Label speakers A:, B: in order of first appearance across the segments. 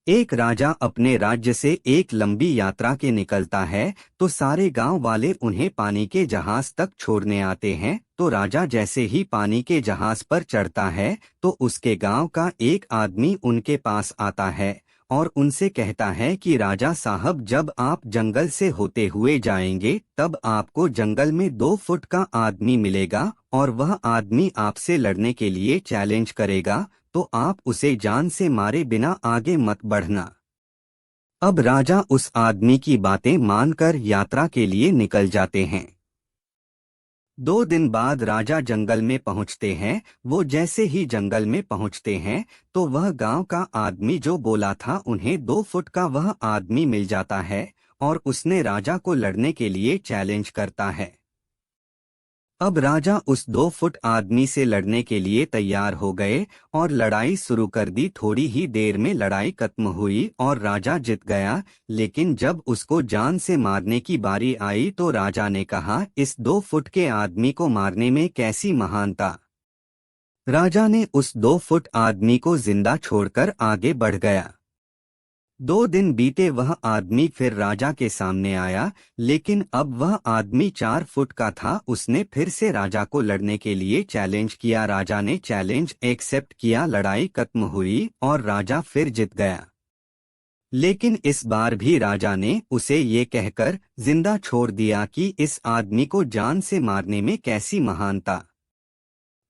A: एक राजा अपने राज्य से एक लंबी यात्रा के निकलता है तो सारे गांव वाले उन्हें पानी के जहाज तक छोड़ने आते हैं। तो राजा जैसे ही पानी के जहाज पर चढ़ता है तो उसके गांव का एक आदमी उनके पास आता है और उनसे कहता है कि राजा साहब, जब आप जंगल से होते हुए जाएंगे तब आपको जंगल में 2 फुट का आदमी मिलेगा और वह आदमी आपसे लड़ने के लिए चैलेंज करेगा, तो आप उसे जान से मारे बिना आगे मत बढ़ना। अब राजा उस आदमी की बातें मानकर यात्रा के लिए निकल जाते हैं। 2 दिन बाद राजा जंगल में पहुंचते हैं। वो जैसे ही जंगल में पहुंचते हैं तो वह गांव का आदमी जो बोला था उन्हें 2 फुट का वह आदमी मिल जाता है और उसने राजा को लड़ने के लिए चैलेंज करता है। अब राजा उस 2 फुट आदमी से लड़ने के लिए तैयार हो गए और लड़ाई शुरू कर दी। थोड़ी ही देर में लड़ाई खत्म हुई और राजा जीत गया। लेकिन जब उसको जान से मारने की बारी आई तो राजा ने कहा, इस 2 फुट के आदमी को मारने में कैसी महानता। राजा ने उस 2 फुट आदमी को जिंदा छोड़कर आगे बढ़ गया। 2 दिन बीते, वह आदमी फिर राजा के सामने आया, लेकिन अब वह आदमी 4 फुट का था। उसने फिर से राजा को लड़ने के लिए चैलेंज किया। राजा ने चैलेंज एक्सेप्ट किया। लड़ाई खत्म हुई और राजा फिर जीत गया। लेकिन इस बार भी राजा ने उसे ये कहकर जिंदा छोड़ दिया कि इस आदमी को जान से मारने में कैसी महानता।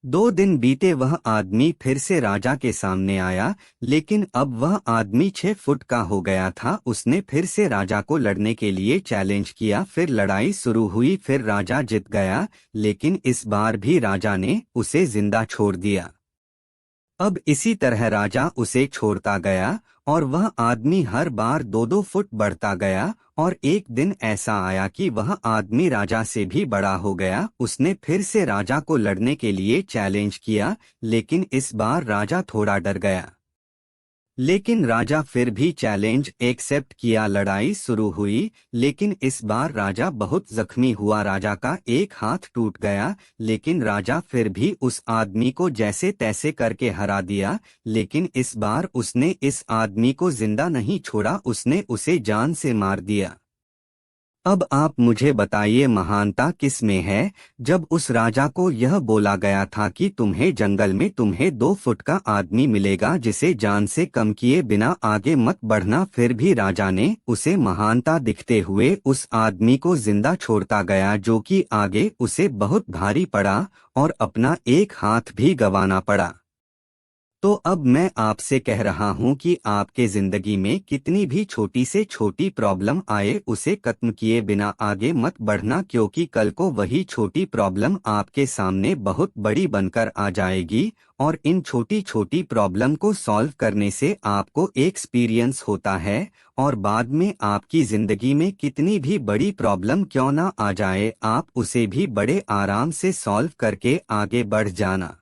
A: 2 दिन बीते, वह आदमी फिर से राजा के सामने आया, लेकिन अब वह आदमी 6 फुट का हो गया था। उसने फिर से राजा को लड़ने के लिए चैलेंज किया। फिर लड़ाई शुरू हुई। फिर राजा जीत गया, लेकिन इस बार भी राजा ने उसे जिंदा छोड़ दिया। अब इसी तरह राजा उसे छोड़ता गया और वह आदमी हर बार 2-2 फुट बढ़ता गया और एक दिन ऐसा आया कि वह आदमी राजा से भी बड़ा हो गया। उसने फिर से राजा को लड़ने के लिए चैलेंज किया, लेकिन इस बार राजा थोड़ा डर गया। लेकिन राजा फिर भी चैलेंज एक्सेप्ट किया। लड़ाई शुरू हुई, लेकिन इस बार राजा बहुत जख्मी हुआ। राजा का एक हाथ टूट गया, लेकिन राजा फिर भी उस आदमी को जैसे तैसे करके हरा दिया। लेकिन इस बार उसने इस आदमी को जिंदा नहीं छोड़ा, उसने उसे जान से मार दिया। अब आप मुझे बताइए, महानता किस में है। जब उस राजा को यह बोला गया था कि तुम्हें जंगल में तुम्हें 2 फुट का आदमी मिलेगा जिसे जान से कम किए बिना आगे मत बढ़ना, फिर भी राजा ने उसे महानता दिखते हुए उस आदमी को जिंदा छोड़ता गया, जो कि आगे उसे बहुत भारी पड़ा और अपना एक हाथ भी गंवाना पड़ा। तो अब मैं आपसे कह रहा हूं कि आपके जिंदगी में कितनी भी छोटी से छोटी प्रॉब्लम आए, उसे खत्म किए बिना आगे मत बढ़ना, क्योंकि कल को वही छोटी प्रॉब्लम आपके सामने बहुत बड़ी बनकर आ जाएगी और इन छोटी छोटी प्रॉब्लम को सॉल्व करने से आपको एक्सपीरियंस होता है और बाद में आपकी जिंदगी में कितनी भी बड़ी प्रॉब्लम क्यों ना आ जाए, आप उसे भी बड़े आराम से सॉल्व करके आगे बढ़ जाना।